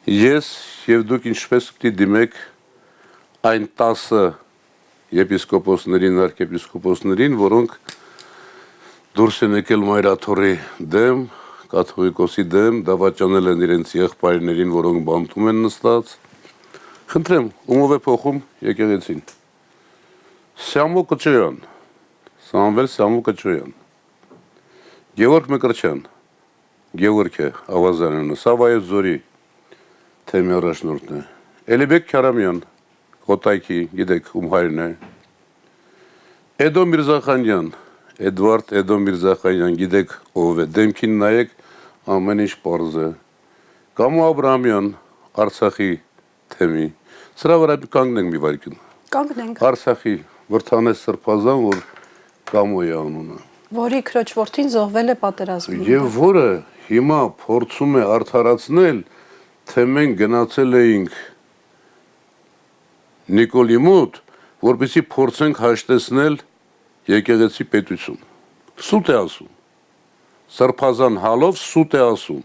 Ես եւ դուք ինչպես պիտի դիմեք այն 10 եպիսկոպոսներին, arczepiskopոսներին, որոնք դուրս են եկել մայրաթորի դեմ, կաթողիկոսի դեմ, դավաճանել են իրենց եղբայրներին, որոնք բանտում են նստած։ Խնդրեմ, ումով է փոխում եկեղեցին։ Սամո Կոչոյան, Սամվել Սամո Կոչոյան, Գևորգ Մկրտչյան, Գևորգ Ավազանյանը, Սավայոց Զորի թեմի առաջնորդն է, Էլիբեկ Քարամյան, Կոտայքի, գիտեք, ում հայրն է, Էդո Միրզախանյան, Էդվարդ Էդո Միրզախանյան, գիտեք ով է, դեմքին նայեք, ամեն ինչ պարզ է, Կամո Աբրահամյան, Արցախի թեմի, սրա վրա կանգնենք մի վայրկյան, Կանգնենք։ Արցախի Վրթանես Սրբազան, որ Կամո է անունը, Որի քրոջ որդին զոհվել է պատերազմում։ Եվ որը հիմա փորձում է արդարացնել, թե մենք գնացել էինք Նիկոլի մոտ, որպեսզի փորձենք հաշտեցնել եկեղեցի պետություն։ Սուտ է ասում։ Սրբազան հալով սուտ է ասում։